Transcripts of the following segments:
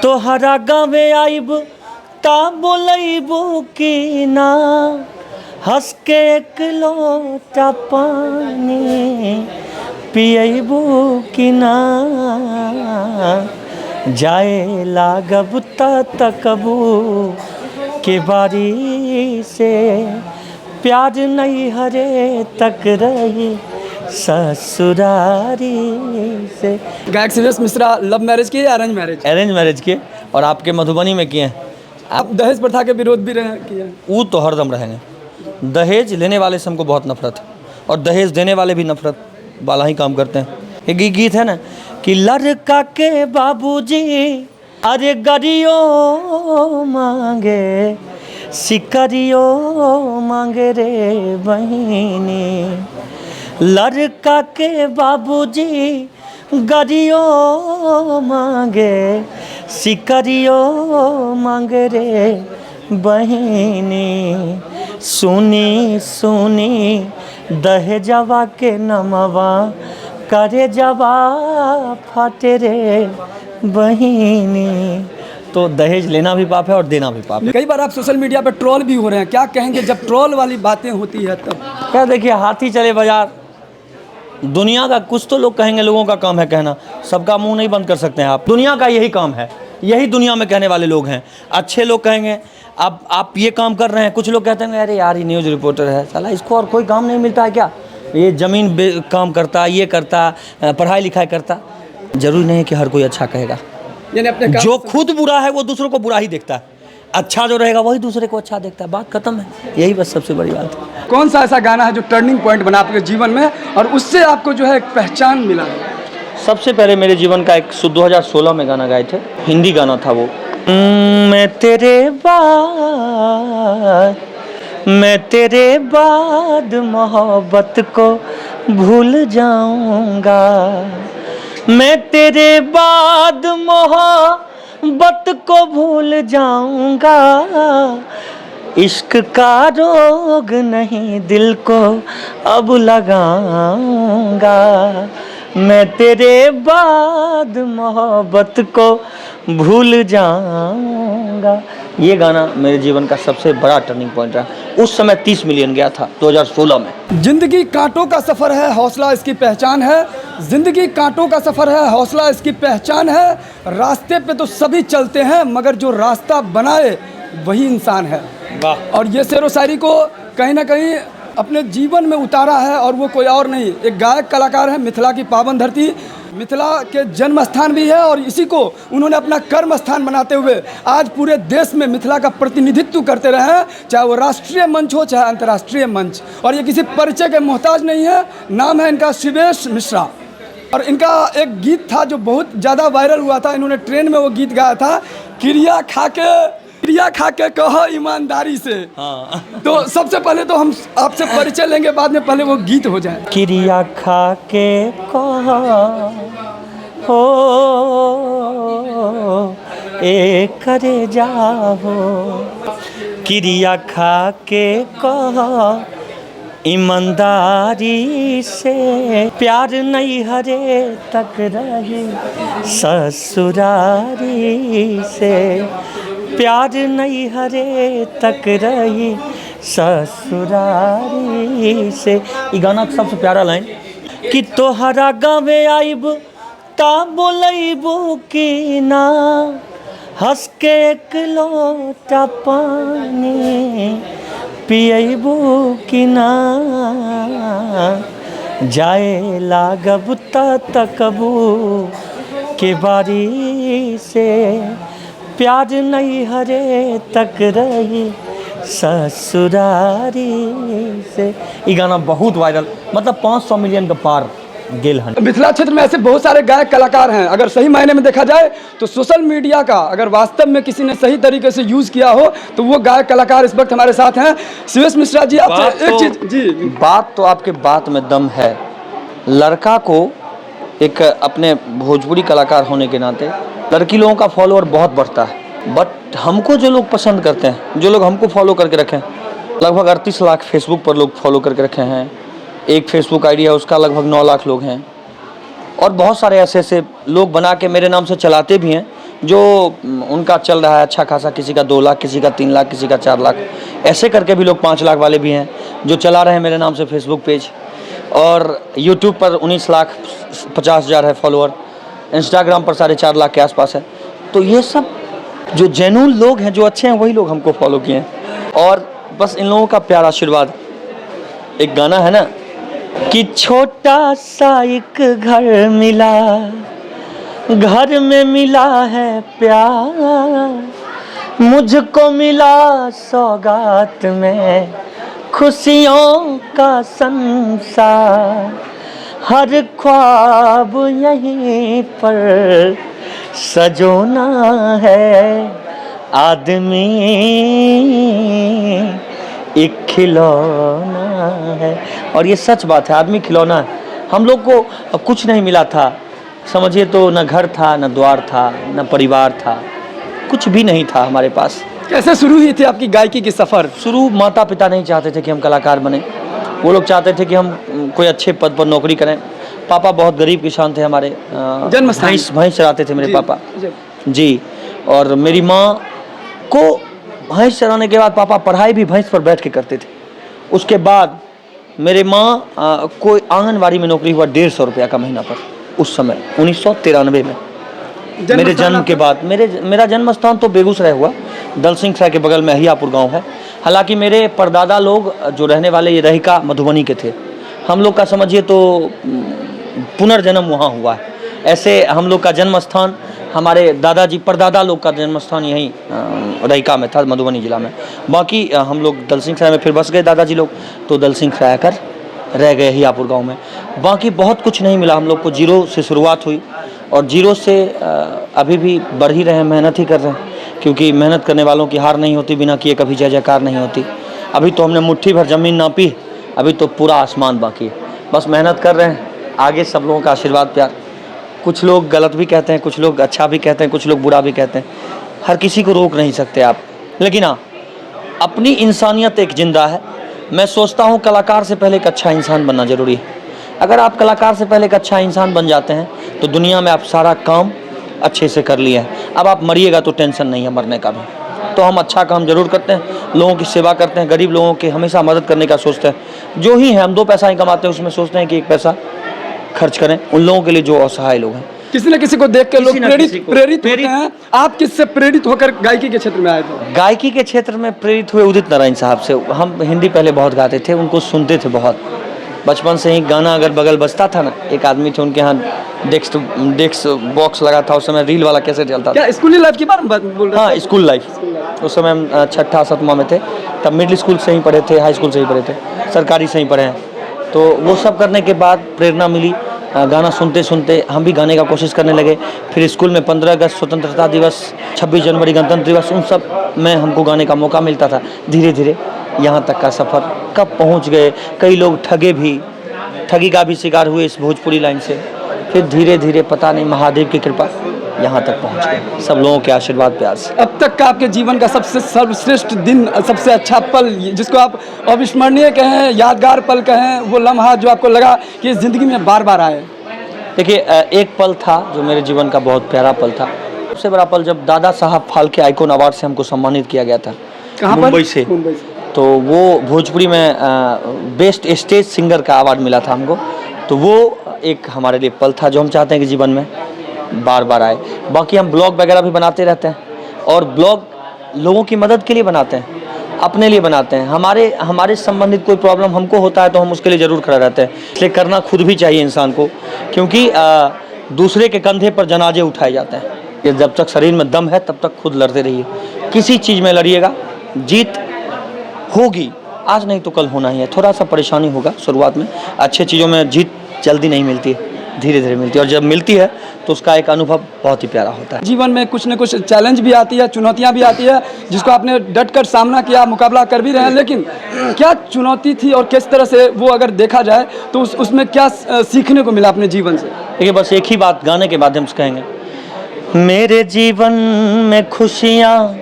तोहरा गावे आइब ता बोलैबू कि ना, हंस के एक लोटा पानी पियबू कि ना, जाए लागब तकबू के बारी से, प्यार नहीं हरे तक रही ससुरारी से। गायक शिवेश मिश्रा लव मैरिज किए या अरेंज मैरिज? अरेंज मैरिज किए और आपके मधुबनी में किए हैं। आप दहेज प्रथा के विरोध भी किए? वो तो हरदम रहेंगे। दहेज लेने वाले से हमको बहुत नफरत है और दहेज देने वाले भी नफरत वाला ही काम करते हैं। एक गीत है ना कि लड़का के बाबूजी अरे गरियो मांगे सिकरियो मांगे रे बहिनी, लड़का के बाबूजी गरियो मांगे सिकरियो मांगे रे बहिनी, सुनी सुनी दहेजवा के नमवा करे जवा फाटे रे बहिनी। तो दहेज लेना भी पाप है और देना भी पाप है। कई बार आप सोशल मीडिया पर ट्रोल भी हो रहे हैं, क्या कहेंगे जब ट्रोल वाली बातें होती है तब? क्या देखिए, हाथी चले बाजार, दुनिया का कुछ तो लोग कहेंगे, लोगों का काम है कहना, सबका मुंह नहीं बंद कर सकते हैं आप। दुनिया का यही काम है, यही दुनिया में कहने वाले लोग हैं। अच्छे लोग कहेंगे आप ये काम कर रहे हैं, कुछ लोग कहते हैं अरे यार ये न्यूज़ रिपोर्टर है, साला इसको और कोई काम नहीं मिलता है क्या, ये ज़मीन काम करता, ये करता, पढ़ाई लिखाई करता। जरूरी नहीं है कि हर कोई अच्छा कहेगा। यानी अपने जो खुद बुरा है वो दूसरों को बुरा ही देखता है, अच्छा जो रहेगा वही दूसरे को अच्छा देखता है। बात खत्म है, यही बस सबसे बड़ी बात है। कौन सा ऐसा गाना है जो टर्निंग पॉइंट बना आपके जीवन में और उससे आपको जो है एक पहचान मिला? सबसे पहले मेरे जीवन का एक 2016 में गाना गाए थे, हिंदी गाना था वो। मैं तेरे बाद मोहब्बत को भूल जाऊंगा, मैं तेरे बाद मोहब्बत को भूल जाऊंगा, इश्क का रोग नहीं दिल को अब लगाऊंगा, मैं तेरे बाद मोहब्बत को भूल जाऊंगा। ये गाना मेरे जीवन का सबसे बड़ा टर्निंग पॉइंट रहा। उस समय 30 मिलियन गया था 2016 में। जिंदगी कांटों का सफ़र है, हौसला इसकी पहचान है। जिंदगी कांटों का सफ़र है, हौसला इसकी पहचान है। रास्ते पे तो सभी चलते हैं मगर जो रास्ता बनाए वही इंसान है। वाह। और ये शेर व शायरी को कहीं ना कहीं अपने जीवन में उतारा है और वो कोई और नहीं, एक गायक कलाकार है। मिथिला की पावन धरती, मिथिला के जन्म स्थान भी है और इसी को उन्होंने अपना कर्म स्थान बनाते हुए आज पूरे देश में मिथिला का प्रतिनिधित्व करते रहे हैं, चाहे वो राष्ट्रीय मंच हो चाहे अंतर्राष्ट्रीय मंच। और ये किसी परिचय के मोहताज नहीं है। नाम है इनका शिवेश मिश्रा और इनका एक गीत था जो बहुत ज़्यादा वायरल हुआ था। इन्होंने ट्रेन में वो गीत गाया था, क्रिया खा के कहो ईमानदारी से। हाँ। तो सबसे पहले तो हम आपसे परिचय लेंगे, बाद में पहले वो गीत हो जाए। क्रिया खा के कहो हो ए करे जाओ, क्रिया खा के कहो ईमानदारी से, प्यार नहीं हरे तक रही ससुरारी से, प्यार नहीं हरे तक रही ससुरारी से। ये गाना का सबसे प्यारा लाइन कि तोहरा गावे आइब ता बोलैबू कि ना, हंस के एक लोटा पानी पियबू कि ना, जाए लागब तकबू के बारी से, प्यार नहीं हरे तक रही ससुरारी से। ये गाना बहुत वायरल, मतलब 500 मिलियन का पार गेल है। मिथिला क्षेत्र में ऐसे बहुत सारे गायक कलाकार हैं। अगर सही मायने में देखा जाए तो सोशल मीडिया का अगर वास्तव में किसी ने सही तरीके से यूज़ किया हो तो वो गायक कलाकार इस वक्त हमारे साथ हैं। शिवेश मिश्रा जी, आपसे एक चीज़ जी, बात तो आपके बात में दम है। लड़का को एक अपने भोजपुरी कलाकार होने के नाते लड़की लोगों का फॉलोअर बहुत बढ़ता है, बट हमको जो लोग पसंद करते हैं, जो लोग हमको फॉलो करके रखे हैं, लगभग 38 लाख फेसबुक पर लोग फॉलो करके रखे हैं। एक फेसबुक आईडी है उसका लगभग 9 लाख लोग हैं और बहुत सारे ऐसे ऐसे लोग बना के मेरे नाम से चलाते भी हैं जो उनका चल रहा है अच्छा खासा, किसी का 2 लाख, किसी का 3 लाख, किसी का 4 लाख, ऐसे करके भी लोग 5 लाख वाले भी हैं जो चला रहे हैं मेरे नाम से फेसबुक पेज। और यूट्यूब पर 19,50,000 है फॉलोअर, इंस्टाग्राम पर 4.5 लाख के आसपास है। तो ये सब जो जेन्युइन लोग हैं, जो अच्छे हैं, वही लोग हमको फॉलो किए हैं। और बस इन लोगों का प्यार आशीर्वाद। एक गाना है ना कि छोटा सा एक घर मिला, घर में मिला है प्यार, मुझको मिला सौगात में खुशियों का संसार, हर ख्वाब यहीं पर सजोना है, आदमी एक खिलौना है। और ये सच बात है, आदमी खिलौना है। हम लोग को कुछ नहीं मिला था, समझिए तो न घर था, न द्वार था, न परिवार था, कुछ भी नहीं था हमारे पास। कैसे शुरू हुई थी आपकी गायकी की सफ़र? शुरू माता पिता नहीं चाहते थे कि हम कलाकार बने, वो लोग चाहते थे कि हम कोई अच्छे पद पर नौकरी करें। पापा बहुत गरीब किसान थे हमारे, भैंस चराते थे मेरे पापा जी। और मेरी माँ को भैंस चराने के बाद पापा पढ़ाई भी भैंस पर बैठ के करते थे। उसके बाद मेरे माँ को आंगनवाड़ी में नौकरी हुआ 150 रुपया का महीना पर, उस समय 1993 में, मेरे जन्म के बाद। मेरा जन्म स्थान तो बेगूसराय हुआ, दल सिंह सराय के बगल में अहियापुर गांव है। हालांकि मेरे परदादा लोग जो रहने वाले ये रहिका मधुबनी के थे। हम लोग का समझिए तो पुनर्जन्म वहाँ हुआ है। ऐसे हम लोग का जन्म स्थान, हमारे दादाजी परदादा लोग का जन्म स्थान यहीं रहिका में था, मधुबनी जिला में। बाकी हम लोग दल सिंह सराय में फिर बस गए दादाजी लोग, तो दल सिंह सराय कर रह गए हियापुर गांव में। बाकी बहुत कुछ नहीं मिला हम लोग को, जीरो से शुरुआत हुई और जीरो से अभी भी बढ़ ही रहे हैं, मेहनत ही कर रहे हैं, क्योंकि मेहनत करने वालों की हार नहीं होती, बिना किए कभी जय जयकार नहीं होती। अभी तो हमने मुट्ठी भर ज़मीन नापी, अभी तो पूरा आसमान बाकी है। बस मेहनत कर रहे हैं, आगे सब लोगों का आशीर्वाद प्यार। कुछ लोग गलत भी कहते हैं, कुछ लोग अच्छा भी कहते हैं, कुछ लोग बुरा भी कहते हैं, हर किसी को रोक नहीं सकते आप। लेकिन हाँ, अपनी इंसानियत एक जिंदा है। मैं सोचता हूँ कलाकार से पहले एक अच्छा इंसान बनना ज़रूरी है। अगर आप कलाकार से पहले एक अच्छा इंसान बन जाते हैं तो दुनिया में आप सारा काम अच्छे से कर लिए हैं। अब आप मरिएगा तो टेंशन नहीं है मरने का भी। तो हम अच्छा काम जरूर करते हैं, लोगों की सेवा करते हैं, गरीब लोगों की हमेशा मदद करने का सोचते हैं। जो ही है, हम 2 पैसा ही कमाते हैं, उसमें सोचते हैं कि 1 पैसा खर्च करें उन लोगों के लिए जो असहाय लोग हैं। किसी न किसी को देख के लोग प्रेरित होते हैं। आप किससे प्रेरित होकर गायकी के क्षेत्र में आए थे? गायकी के क्षेत्र में प्रेरित हुए उदित नारायण साहब से। हम हिंदी पहले बहुत गाते थे, उनको सुनते थे बहुत। बचपन से ही गाना अगर बगल बजता था ना, एक आदमी थे उनके यहाँ डेस्क बॉक्स लगा था, उस समय रील वाला कैसे चलता था। क्या स्कूली लाइफ की बात बोल रहे हैं? हाँ, स्कूल लाइफ। उस समय हम 6ठा 7वां में थे, तब मिडिल स्कूल से ही पढ़े थे, हाई स्कूल से ही पढ़े थे, सरकारी से ही पढ़े हैं। तो वो सब करने के बाद प्रेरणा मिली, गाना सुनते सुनते हम भी गाने का कोशिश करने लगे। फिर स्कूल में 15 अगस्त स्वतंत्रता दिवस, 26 जनवरी गणतंत्र दिवस, उन सब में हमको गाने का मौका मिलता था। धीरे धीरे यहाँ तक का सफ़र कब पहुँच गए। कई लोग ठगी का भी शिकार हुए इस भोजपुरी लाइन से। फिर धीरे धीरे पता नहीं महादेव की कृपा यहाँ तक पहुँच गए, सब लोगों के आशीर्वाद प्यार से। अब तक का आपके जीवन का सबसे सर्वश्रेष्ठ दिन, सबसे अच्छा पल, जिसको आप अविस्मरणीय कहें, यादगार पल कहें, वो लम्हा जो आपको लगा कि इस ज़िंदगी में बार बार आए? देखिए, एक पल था जो मेरे जीवन का बहुत प्यारा पल था। सबसे बड़ा पल जब दादा साहब फाल्के आइकॉन अवार्ड से हमको सम्मानित किया गया था। कहाँ पर? मुंबई से। तो वो भोजपुरी में बेस्ट स्टेज सिंगर का अवार्ड मिला था हमको। तो वो एक हमारे लिए पल था जो हम चाहते हैं कि जीवन में बार बार आए। बाकी हम ब्लॉग वगैरह भी बनाते रहते हैं, और ब्लॉग लोगों की मदद के लिए बनाते हैं, अपने लिए बनाते हैं। हमारे संबंधित कोई प्रॉब्लम हमको होता है तो हम उसके लिए ज़रूर खड़े रहते हैं। इसलिए करना खुद भी चाहिए इंसान को, क्योंकि दूसरे के कंधे पर जनाजे उठाए जाते हैं। ये जब तक शरीर में दम है तब तक खुद लड़ते रहिए। किसी चीज़ में लड़िएगा, जीत होगी, आज नहीं तो कल होना ही है। थोड़ा सा परेशानी होगा शुरुआत में, अच्छे चीज़ों में जीत जल्दी नहीं मिलती है, धीरे धीरे मिलती है, और जब मिलती है तो उसका एक अनुभव बहुत ही प्यारा होता है। जीवन में कुछ न कुछ चैलेंज भी आती है, चुनौतियां भी आती है, जिसको आपने डट कर सामना किया, मुकाबला कर भी रहे हैं। लेकिन क्या चुनौती थी और किस तरह से वो अगर देखा जाए तो उसमें क्या सीखने को मिला अपने जीवन से? देखिए, बस एक ही बात गाने के माध्यम से कहेंगे, मेरे जीवन में खुशियाँ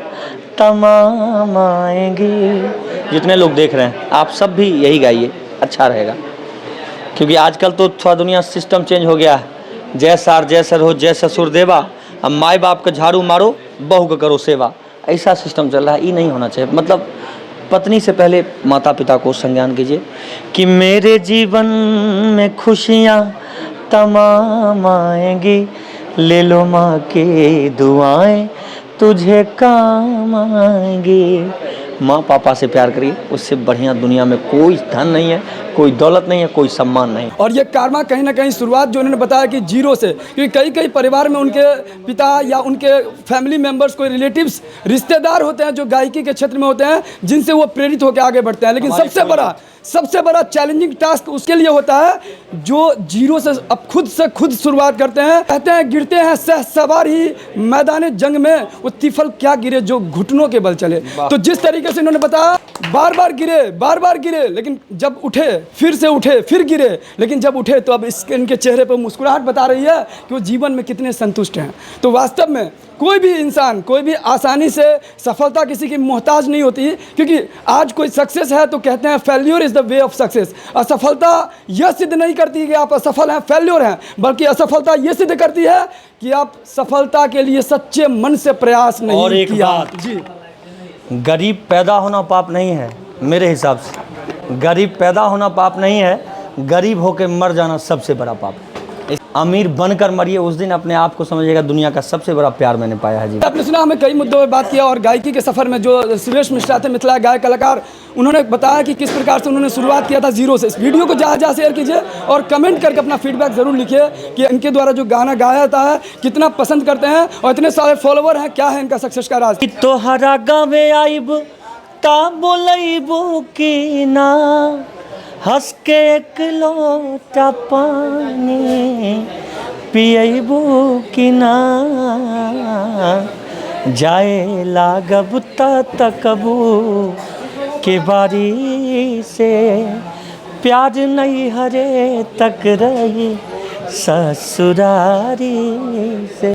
तमाम आएंगी। जितने लोग देख रहे हैं आप सब भी यही गाइए, अच्छा रहेगा। क्योंकि आजकल तो थोड़ा दुनिया सिस्टम चेंज हो गया है। जय सार जय सर हो जय ससुर देवा, अब माए बाप का झाड़ू मारो, बहू का करो सेवा, ऐसा सिस्टम चल रहा है। ये नहीं होना चाहिए। मतलब पत्नी से पहले माता पिता को संज्ञान कीजिए कि मेरे जीवन में खुशियाँ तमाम आएंगी, ले लो माँ की दुआएं तुझे काम आएंगी। माँ पापा से प्यार करिए, उससे बढ़िया दुनिया में कोई धन नहीं है, कोई दौलत नहीं है, कोई सम्मान नहीं। और ये कारमा कहीं ना कहीं शुरुआत जो उन्होंने बताया कि जीरो से, क्योंकि कई कई परिवार में उनके पिता या उनके फैमिली मेंबर्स, कोई रिलेटिव्स, रिश्तेदार होते हैं जो गायकी के क्षेत्र में होते हैं, जिनसे वो प्रेरित होकर आगे बढ़ते हैं। लेकिन सबसे बड़ा चैलेंजिंग टास्क उसके लिए होता है जो जीरो से अब खुद से खुद शुरुआत करते हैं। कहते हैं गिरते हैं सह सवार ही मैदान जंग में, वो तिफल क्या गिरे जो घुटनों के बल चले। तो जिस तरीके से इन्होंने बताया, बार बार गिरे, लेकिन जब उठे फिर से उठे, फिर गिरे, लेकिन जब उठे तो अब इनके चेहरे पर मुस्कुराहट बता रही है कि वो जीवन में कितने संतुष्ट हैं। तो वास्तव में कोई भी इंसान, कोई भी आसानी से सफलता किसी की मोहताज नहीं होती, क्योंकि आज कोई सक्सेस है तो कहते हैं failure is the way of success. असफलता यह सिद्ध नहीं करती कि आप असफल हैं, फेल्योर हैं, बल्कि असफलता यह सिद्ध करती है कि आप सफलता के लिए सच्चे मन से प्रयास नहीं और एक किया। बात, जी, गरीब पैदा होना पाप नहीं है मेरे हिसाब से। गरीब पैदा होना पाप नहीं है, गरीब होकर मर जाना सबसे बड़ा पाप है। अमीर बनकर मरिए, उस दिन अपने आप को समझिएगा दुनिया का सबसे बड़ा प्यार मैंने पाया है जी। आपने सुना, हमें कई मुद्दों पर बात किया, और गायकी के सफ़र में जो सुरेश मिश्रा थे, मिथिला गायक कलाकार, उन्होंने बताया कि किस प्रकार से उन्होंने शुरुआत किया था जीरो से। इस वीडियो को जहाँ शेयर कीजिए और कमेंट करके अपना फीडबैक ज़रूर लिखिए कि इनके द्वारा जो गाना गाया जाता है कितना पसंद करते हैं, और इतने सारे फॉलोवर हैं, क्या है इनका सक्सेस का राज। तोहरा गावे आइब ता बोलैबो की ना, हंस के एक लोटा पानी पियबू कि ना, जाए लागब तकबू के बारी से, प्यार नहीं हरे तक रही ससुरारी से।